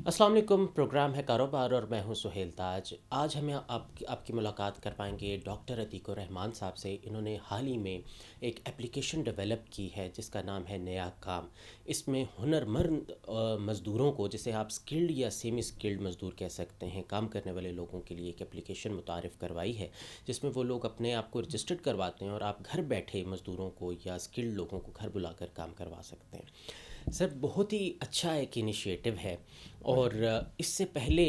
السلام علیکم، پروگرام ہے کاروبار اور میں ہوں سہیل تاج۔ آج ہمیں آپ کی ملاقات کر پائیں گے ڈاکٹر عتیق الرحمان صاحب سے۔ انہوں نے حال ہی میں ایک اپلیکیشن ڈیولپ کی ہے جس کا نام ہے نیا کام۔ اس میں ہنرمند مزدوروں کو، جسے آپ سکلڈ یا سیمی سکلڈ مزدور کہہ سکتے ہیں، کام کرنے والے لوگوں کے لیے ایک اپلیکیشن متعارف کروائی ہے جس میں وہ لوگ اپنے آپ کو رجسٹرڈ کرواتے ہیں اور آپ گھر بیٹھے مزدوروں کو یا سکلڈ لوگوں کو گھر بلا کر کام کروا سکتے ہیں۔ سر، بہت ہی اچھا ایک انیشیٹو ہے، اور اس سے پہلے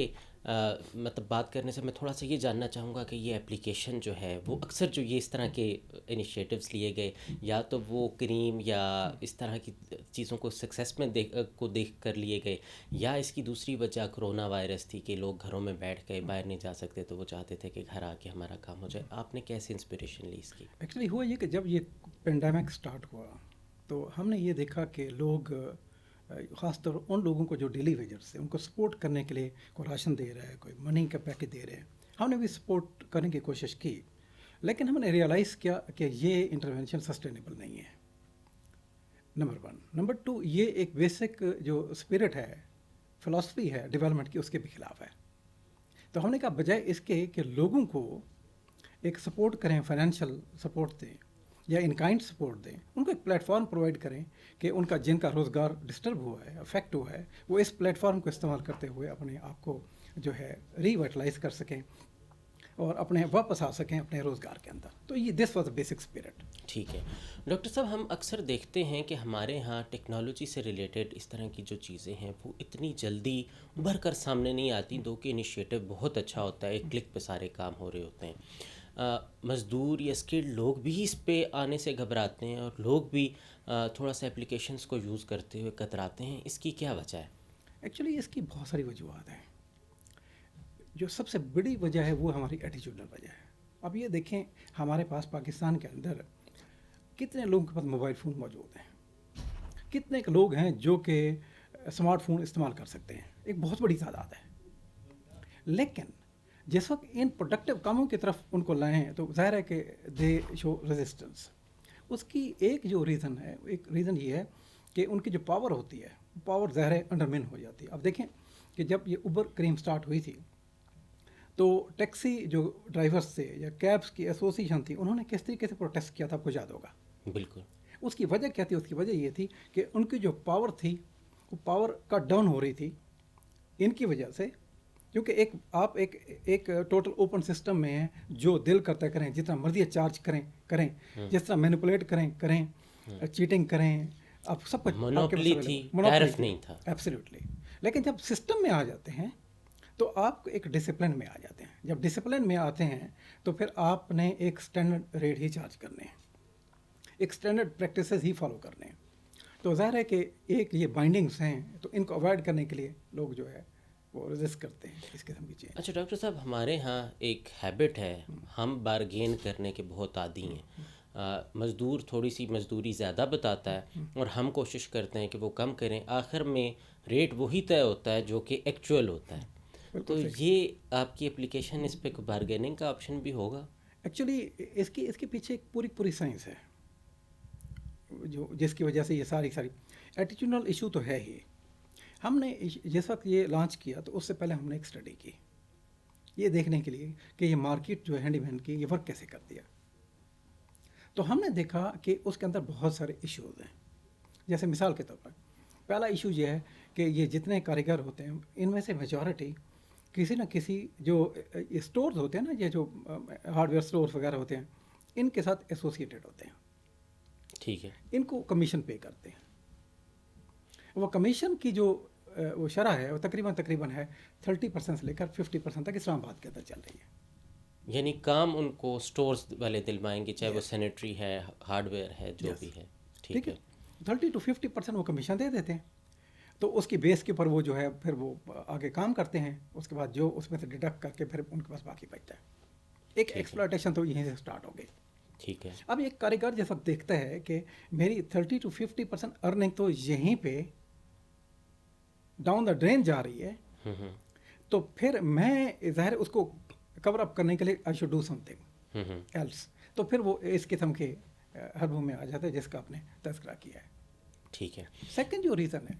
مطلب بات کرنے سے میں تھوڑا سا یہ جاننا چاہوں گا کہ یہ اپلیکیشن جو ہے وہ اکثر جو یہ اس طرح کے انیشیٹوز لیے گئے، یا تو وہ کریم یا اس طرح کی چیزوں کو سکسیس میں دیکھ کر لیے گئے، یا اس کی دوسری وجہ کرونا وائرس تھی کہ لوگ گھروں میں بیٹھ کے باہر نہیں جا سکتے تو وہ چاہتے تھے کہ گھر آ کے ہمارا کام ہو جائے۔ آپ نے کیسے انسپریشن لی اس کی؟ ایکچولی ہوا یہ کہ جب یہ پینڈیمک سٹارٹ ہوا تو ہم نے یہ دیکھا کہ لوگ خاص طور ان لوگوں کو جو ڈیلی ویجرس ہیں ان کو سپورٹ کرنے کے لیے کوئی راشن دے رہا ہے، کوئی منی کا پیکج دے رہے ہیں، ہم نے بھی سپورٹ کرنے کی کوشش کی، لیکن ہم نے ریئلائز کیا کہ یہ انٹرونشن سسٹینیبل نہیں ہے، نمبر 1۔ نمبر 2، یہ ایک بیسک جو اسپرٹ ہے، فلاسفی ہے ڈیولپمنٹ کی، اس کے بھی خلاف ہے۔ تو ہم نے کہا بجائے اس کے کہ لوگوں کو ایک سپورٹ کریں، فائنینشیل سپورٹ دیں یا ان کائنڈ سپورٹ دیں، ان کو ایک پلیٹ فارم پرووائڈ کریں کہ ان کا جن کا روزگار ڈسٹرب ہوا ہے، افیکٹ ہوا ہے، وہ اس پلیٹ فارم کو استعمال کرتے ہوئے اپنے آپ کو جو ہے ریوائٹلائز کر سکیں اور اپنے واپس آ سکیں اپنے روزگار کے اندر۔ تو یہ this was a basic spirit. ٹھیک ہے ڈاکٹر صاحب، ہم اکثر دیکھتے ہیں کہ ہمارے ہاں ٹیکنالوجی سے ریلیٹڈ اس طرح کی جو چیزیں ہیں وہ اتنی جلدی ابھر کر سامنے نہیں آتی، دو کہ انیشیٹو بہت اچھا ہوتا ہے، ایک کلک پہ سارے کام ہو رہے ہوتے ہیں۔ مزدور یا اسکلڈ لوگ بھی اس پہ آنے سے گھبراتے ہیں، اور لوگ بھی تھوڑا سا اپلیکیشنس کو یوز کرتے ہوئے کتراتے ہیں۔ اس کی کیا وجہ ہے؟ ایکچولی اس کی بہت ساری وجوہات ہیں، جو سب سے بڑی وجہ ہے وہ ہماری ایٹیچیوڈل وجہ ہے۔ اب یہ دیکھیں ہمارے پاس پاکستان کے اندر کتنے لوگوں کے پاس موبائل فون موجود ہیں، کتنے لوگ ہیں جو کہ اسمارٹ فون استعمال کر سکتے ہیں، ایک بہت بڑی تعداد ہے، لیکن جس وقت ان پروڈکٹیو کاموں کی طرف ان کو لائیں تو ظاہر ہے کہ دے شو ریزسٹنس۔ اس کی ایک جو ریزن ہے، ایک ریزن یہ ہے کہ ان کی جو پاور ہوتی ہے، پاور ظاہر ہے انڈرمین ہو جاتی ہے۔ اب دیکھیں کہ جب یہ اوبر کریم سٹارٹ ہوئی تھی تو ٹیکسی جو ڈرائیورس تھے یا کیبس کی ایسوسیشن تھی، انہوں نے کس طریقے سے پروٹیسٹ کیا تھا آپ کو یاد ہوگا۔ بالکل۔ اس کی وجہ کیا تھی؟ اس کی وجہ یہ تھی کہ ان کی جو پاور تھی وہ پاور کٹ ڈاؤن ہو رہی تھی ان کی وجہ سے، کیونکہ آپ ایک ٹوٹل اوپن سسٹم میں ہیں، جو دل کرتا ہے کریں، جتنا مرضی چارج کریں، جس طرح مینیپولیٹ کریں، چیٹنگ کریں، آپ سب کچھ آپ کے پاس مونوپلی تھی، مونوپلی ٹیرف تھی، نہیں تھا۔ ایبسلیوٹلی۔ لیکن جب سسٹم میں آ جاتے ہیں تو آپ ایک ڈسپلن میں آ جاتے ہیں۔ جب ڈسپلن میں آتے ہیں تو پھر آپ نے ایک اسٹینڈرڈ ریٹ ہی چارج کرنے ہیں، ایک اسٹینڈرڈ پریکٹسز ہی فالو کرنے ہیں۔ تو ظاہر ہے کہ ایک یہ بائنڈنگس ہیں، تو ان کو اوائڈ کرنے کے لیے لوگ جو ہے وہ ریزسٹ کرتے ہیں اس قسم کی چیزیں۔ اچھا ڈاکٹر صاحب، ہمارے ہاں ایک ہیبٹ ہے، ہم بارگین کرنے کے بہت عادی ہیں۔ مزدور تھوڑی سی مزدوری زیادہ بتاتا ہے اور ہم کوشش کرتے ہیں کہ وہ کم کریں، آخر میں ریٹ وہی طے ہوتا ہے جو کہ ایکچوئل ہوتا ہے۔ تو بالکل صحیح۔ یہ آپ کی اپلیکیشن، اس پہ بارگیننگ کا آپشن بھی ہوگا؟ ایکچولی اس کے پیچھے ایک پوری سائنس ہے، جس کی وجہ سے یہ ساری ایٹیٹیوڈنل ایشو تو ہے ہی۔ ہم نے جس وقت یہ لانچ کیا تو اس سے پہلے ہم نے ایک اسٹڈی کی، یہ دیکھنے کے لیے کہ یہ مارکیٹ جو ہے ہینڈی مین کی، یہ ورک کیسے کرتی ہے۔ تو ہم نے دیکھا کہ اس کے اندر بہت سارے ایشوز ہیں۔ جیسے مثال کے طور پر پہلا ایشو یہ ہے کہ یہ جتنے کاریگر ہوتے ہیں ان میں سے میجورٹی کسی نہ کسی جو اسٹورز ہوتے ہیں نا، یہ جو ہارڈ ویئر اسٹورز وغیرہ ہوتے ہیں، ان کے ساتھ ایسوسیٹیڈ ہوتے ہیں، ٹھیک ہے۔ ان کو کمیشن پے کرتے ہیں۔ وہ کمیشن کی جو وہ شرح ہے وہ تقریباً ہے 30% سے لے کر 50% تک اسلام آباد کے اندر چل رہی ہے۔ یعنی کام ان کو سٹورز والے دلوائیں گے، چاہے وہ سینیٹری ہے، ہارڈ ویئر ہے، جو بھی ہے۔ ٹھیک ہے، 30 to 50% وہ کمیشن دے دیتے ہیں، تو اس کی بیس کے اوپر وہ جو ہے پھر وہ آگے کام کرتے ہیں، اس کے بعد جو اس میں سے ڈیڈکٹ کر کے پھر ان کے پاس باقی بچتا ہے۔ ایک ایکسپلائٹیشن تو یہیں سے سٹارٹ ہو گئی۔ ٹھیک ہے۔ اب ایک کاریگر جس وقت دیکھتا ہے کہ میری 30 to 50% ارننگ تو یہیں پہ ڈاؤن دا ڈرین جا رہی ہے، تو پھر میں ظاہر اس کو کور اپ کرنے کے لیے I should do something else, تو پھر وہ اس قسم کے حربوں میں آ جاتا ہے جس کا آپ نے تذکرہ کیا ہے۔ ٹھیک ہے۔ سیکنڈ جو ریزن ہے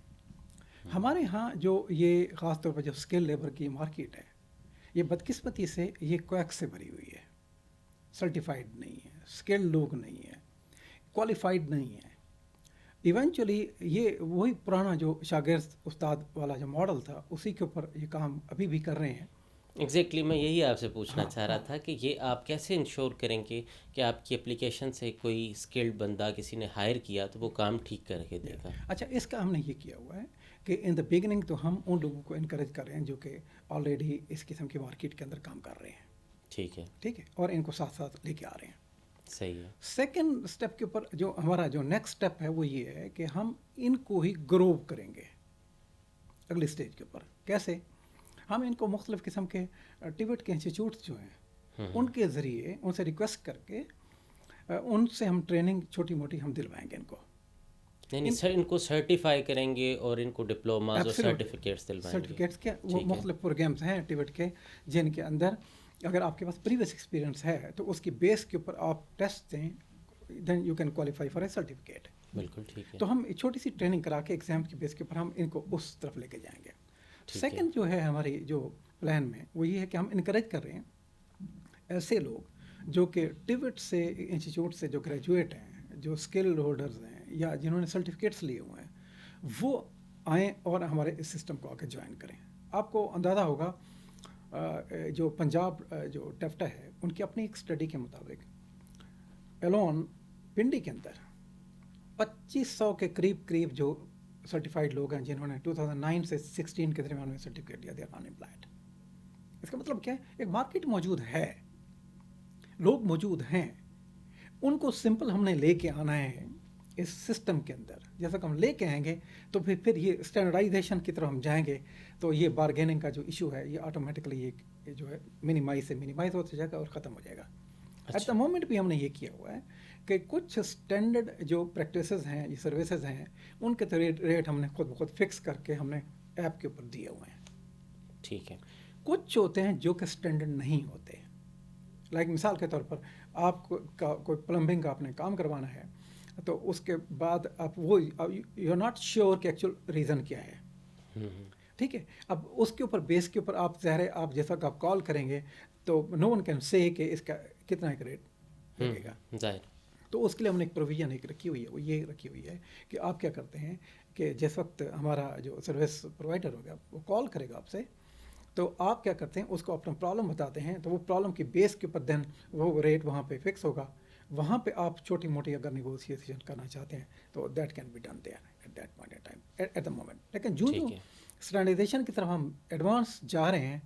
ہمارے ہاں جو یہ خاص طور پر جو اسکل لیبر کی مارکیٹ ہے، یہ بدقسمتی سے یہ کویک سے بھری ہوئی ہے، سرٹیفائڈ نہیں ہے، اسکل لوگ نہیں ہیں، کوالیفائڈ نہیں ہیں. ایونچولی یہ وہی پرانا جو شاگرد استاد والا جو ماڈل تھا اسی کے اوپر یہ کام ابھی بھی کر رہے ہیں. ایگزیکٹلی میں یہی آپ سے پوچھنا ہاں چاہ رہا ہاں. تھا کہ یہ آپ کیسے انشور کریں گے کہ آپ کی اپلیکیشن سے کوئی اسکلڈ بندہ کسی نے ہائر کیا تو وہ کام ٹھیک کر کے دے گا. اچھا، اس کا ہم نے یہ کیا ہوا ہے کہ ان دا بگننگ تو ہم ان لوگوں کو انکریج کر رہے ہیں جو کہ آلریڈی اس قسم کی مارکیٹ کے اندر کام کر رہے ہیں. ٹھیک ہے. ٹھیک ہے، اور ان کو ساتھ ساتھ لے کے آ رہے ہیں. صحیح ہے. سیکنڈ اسٹیپ کے اوپر جو ہمارا جو نیکسٹ اسٹیپ ہے وہ یہ ہے کہ ہم ان کو ہی گرو کریں گے اگلی اسٹیج کے اوپر. کیسے؟ ہم ان کو مختلف قسم کے ٹیبٹ کے انسٹیٹیوٹس جو ہیں ان کے ذریعے ان سے ریکویسٹ کر کے ان سے ہم ٹریننگ چھوٹی موٹی ہم دلوائیں گے ان کو. نہیں سر، ان کو سرٹیفائی کریں گے اور ان کو ڈپلوماز اور سرٹیفکیٹس دلوائیں گے. سرٹیفکیٹس کے وہ مختلف پروگرامس ہیں ٹیبٹ کے جن کے اندر اگر آپ کے پاس پریویس ایکسپیرینس ہے تو اس کی بیس کے اوپر آپ ٹیسٹ دیں، then you can qualify for a certificate. بالکل ٹھیک ہے. تو ہم چھوٹی سی ٹریننگ کرا کے ایگزام کی بیس کے اوپر ہم ان کو اس طرف لے کے جائیں گے. سیکنڈ جو ہے ہماری جو پلان میں وہ یہ ہے کہ ہم انکریج کر رہے ہیں ایسے لوگ جو کہ ٹیوٹ سے انسٹیٹیوٹ سے جو گریجویٹ ہیں، جو اسکل ہولڈرز ہیں یا جنہوں نے سرٹیفکیٹس لیے ہوئے ہیں، وہ آئیں اور ہمارے اس سسٹم کو آ کے جوائن کریں. آپ کو اندازہ ہوگا جو پنجاب جو ٹیفٹا ہے ان کی اپنی ایک اسٹڈی کے مطابق ایلون پنڈی کے اندر 2500 کے قریب جو سرٹیفائڈ لوگ ہیں جنہوں نے 2009 سے 16 کے درمیان میں سرٹیفکیٹ لیا، دے آر انامپلائڈ. اس کا مطلب کیا ہے؟ ایک مارکیٹ موجود ہے، لوگ موجود ہیں، ان کو سمپل ہم نے لے کے آنا ہے اس سسٹم کے اندر. جیسا کہ ہم لے کے آئیں گے تو پھر یہ اسٹینڈرڈائزیشن کی طرف ہم جائیں گے تو یہ بارگیننگ کا جو ایشو ہے یہ آٹومیٹکلی یہ جو ہے منیمائز سے منیمائز ہوتا جائے گا اور ختم ہو جائے گا. ایٹ دا مومنٹ بھی ہم نے یہ کیا ہوا ہے کہ کچھ اسٹینڈرڈ جو پریکٹسز ہیں، یہ سروسز ہیں، ان کے ریٹ ہم نے خود بخود فکس کر کے ہم نے ایپ کے اوپر دیے ہوئے ہیں. ٹھیک ہے. کچھ ہوتے ہیں جو کہ اسٹینڈرڈ نہیں ہوتے. لائک مثال کے طور پر آپ کا کوئی پلمبنگ کا آپ نے کام کروانا ہے تو اس کے بعد آپ وہ یو آر ناٹ شیور کہ ایکچوئل ریزن کیا ہے. ٹھیک ہے، اب اس کے اوپر بیس کے اوپر آپ ظاہر ہے آپ جیسا کہ آپ کال کریں گے تو نو ون کین سے کہ اس کا کتنا ایک ریٹ لگے گا. ظاہر. تو اس کے لیے ہم نے ایک پروویژن ایک رکھی ہوئی ہے، وہ یہ رکھی ہوئی ہے کہ آپ کیا کرتے ہیں کہ جس وقت ہمارا جو سروس پرووائڈر ہوگا وہ کال کرے گا آپ سے، تو آپ کیا کرتے ہیں اس کو اپنا پرابلم بتاتے ہیں، تو وہ پرابلم کی بیس کے اوپر دین وہ ریٹ وہاں پہ فکس ہوگا. وہاں پہ آپ چھوٹی موٹی اگر نیگوسیشن کرنا چاہتے ہیں تو that can be done there at that point in time at the moment. لیکن جو اسٹینڈرڈائزیشن کی طرف ہم ایڈوانس جا رہے ہیں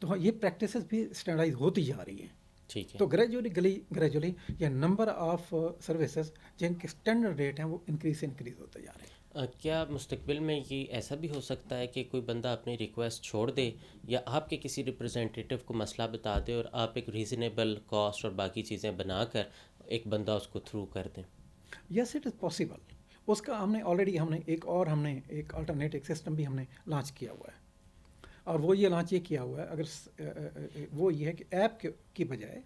تو یہ پریکٹسز بھی اسٹینڈرڈائز ہوتی جا رہی ہیں. ٹھیک ہے. تو گریجولی یہ نمبر آف سروسز جن کے اسٹینڈرڈ ریٹ ہیں وہ انکریز ہوتے جا رہے ہیں. کیا مستقبل میں یہ ایسا بھی ہو سکتا ہے کہ کوئی بندہ اپنی ریکویسٹ چھوڑ دے یا آپ کے کسی ریپرزینٹیٹیو کو مسئلہ بتا دے اور آپ ایک ریزنیبل کاسٹ اور باقی چیزیں بنا کر ایک بندہ اس کو تھرو کر دیں؟ Yes it is possible. اس کا ہم نے آلریڈی ہم نے ایک آلٹرنیٹو سسٹم بھی ہم نے لانچ کیا ہوا ہے، اور وہ یہ لانچ یہ کیا ہوا ہے اگر وہ یہ ہے کہ ایپ کی بجائے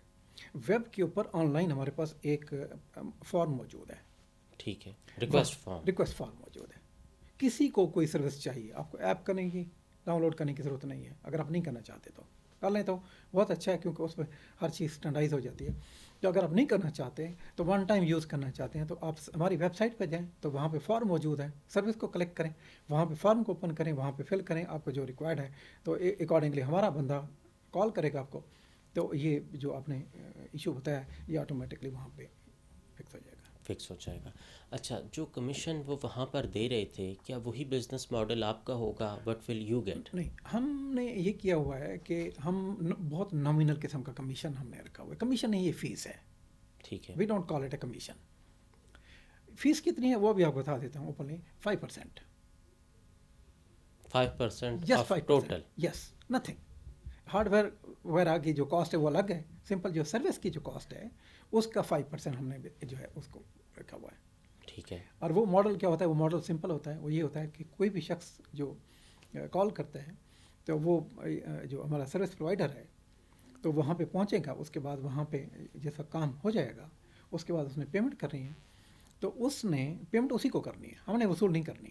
ویب کے اوپر آن لائن ہمارے پاس ایک فارم موجود ہے. ٹھیک ہے. ریکویسٹ فارم موجود ہے. کسی کو کوئی سروس چاہیے، آپ کو ایپ کرنے کی ڈاؤن لوڈ کرنے کی ضرورت نہیں ہے. اگر آپ نہیں کرنا چاہتے تو کر لیں تو بہت اچھا ہے، کیونکہ اس میں ہر چیز اسٹینڈرڈائز ہو جاتی ہے. تو اگر آپ نہیں کرنا چاہتے تو ون ٹائم یوز کرنا چاہتے ہیں تو آپ ہماری ویب سائٹ پہ جائیں تو وہاں پہ فارم موجود ہے، سروس کو کلیکٹ کریں، وہاں پہ فارم کو اوپن کریں، وہاں پہ فل کریں آپ کو جو ریکوائرڈ ہے، تو اکارڈنگلی ہمارا بندہ کال کرے گا آپ کو، تو یہ جو آپ نے ایشو بتایا یہ آٹومیٹکلی وہاں پہ فکس ہو جائے گا. اچھا، جو کمیشن وہ وہاں پر دے رہے تھے کیا وہی بزنس ماڈل آپ کا ہوگا؟ What will you get? نہیں، ہم نے یہ کیا ہوا ہے کہ ہم بہت نامینل قسم کا کمیشن ہم نے رکھا ہوا ہے. کمیشن نہیں، یہ فیس ہے. ٹھیک ہے. We don't call it a commission. Fee کتنی ہے وہ بھی آپ بتا دیتا ہوں openly. 5%. 5% yes, off 5%. Total? Yes, nothing. Hardware وغیرہ کی جو کاسٹ ہے وہ الگ ہے، سمپل جو سروس کی جو کاسٹ ہے اس کا 5% ہم نے جو ہے اس کو رکھا ہوا ہے. ٹھیک ہے. اور وہ ماڈل کیا ہوتا ہے؟ وہ ماڈل سمپل ہوتا ہے. وہ یہ ہوتا ہے کہ کوئی بھی شخص جو کال کرتا ہے تو وہ جو ہمارا سروس پرووائڈر ہے تو وہاں پہ پہنچے گا، اس کے بعد وہاں پہ جیسا کام ہو جائے گا اس کے بعد اس نے پیمنٹ کرنی ہے، تو اس نے پیمنٹ اسی کو کرنی ہے، ہم نے وصول نہیں کرنی.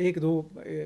1-2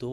2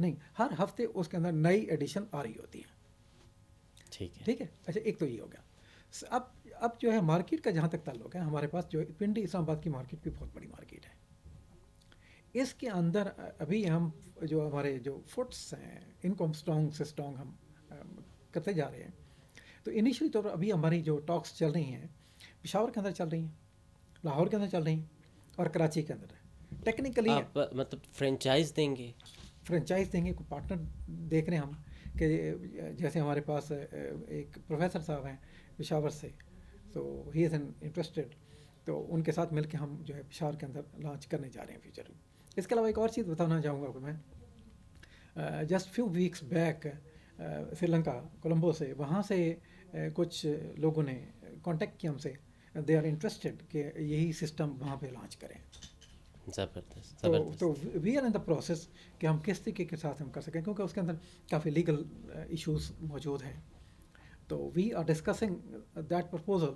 نہیں، ہر ہفتے اس کے اندر نئی ایڈیشن آ رہی ہوتی ہے. ٹھیک ہے. ٹھیک ہے، اچھا ایک تو یہ ہو گیا. اب جو ہے مارکیٹ کا جہاں تک تعلق ہے، ہمارے پاس جو پنڈی اسلام آباد کی مارکیٹ بھی بہت بڑی مارکیٹ ہے. اس کے اندر ابھی ہم جو ہمارے جو فوٹس ہیں ان کو ہم اسٹرانگ سے اسٹرانگ ہم کرتے جا رہے ہیں. تو انیشلی طور پر ابھی ہماری جو ٹاکس چل رہی ہیں پشاور کے اندر چل رہی ہیں، لاہور کے اندر چل رہی ہیں اور کراچی کے اندر. ٹیکنیکلی آپ مطلب فرینچائز دیں گے؟ فرینچائز دیں گے، کوئی پارٹنر دیکھ رہے ہیں ہم کہ جیسے ہمارے پاس ایک پروفیسر صاحب ہیں پشاور سے، تو ہی از این انٹرسٹیڈ، تو ان کے ساتھ مل کے ہم جو ہے پشاور کے اندر لانچ کرنے جا رہے ہیں فیوچر میں. اس کے علاوہ ایک اور چیز بتانا چاہوں گا کہ میں just few weeks back Sri Lanka Colombo سے، وہاں سے کچھ لوگوں نے کانٹیکٹ کیا ہم سے، دے آر انٹرسٹیڈ کہ یہی سسٹم وہاں پہ لانچ کریں. زبردست تو زبردست. We are in the process کہ ہم کس طریقے کے ساتھ ہم کر سکیں، کیونکہ اس کے اندر کافی لیگل ایشوز موجود ہیں. تو we are discussing that proposal.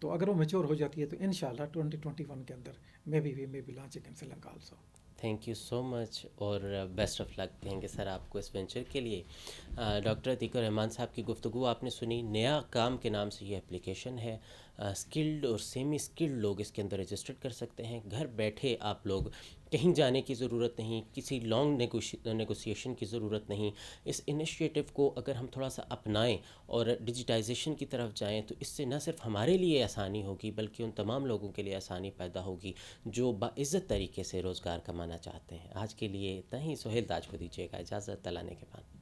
تو اگر وہ میچور ہو جاتی ہے تو انشاءاللہ 2021 کے اندر maybe launch in Sri Lanka also. Thank you so much اور بیسٹ آف لک کہیں گے سر آپ کو اس وینچر کے لیے. ڈاکٹر عتیق الرحمان صاحب کی گفتگو آپ نے سنی. نیا کام کے نام سے یہ اپلیکیشن ہے. اسکلڈ اور سیمی اسکلڈ لوگ اس کے اندر رجسٹر کر سکتے ہیں. گھر بیٹھے آپ لوگ، کہیں جانے کی ضرورت نہیں، کسی لانگ نیگوسیشن کی ضرورت نہیں. اس انیشیٹو کو اگر ہم تھوڑا سا اپنائیں اور ڈیجیٹائزیشن کی طرف جائیں تو اس سے نہ صرف ہمارے لیے آسانی ہوگی بلکہ ان تمام لوگوں کے لیے آسانی پیدا ہوگی جو باعزت طریقے سے روزگار کمانا چاہتے ہیں. آج کے لیے اتنا ہی. سہیل تاج کو دیجیے گا اجازت. اللہ نے کے بعد.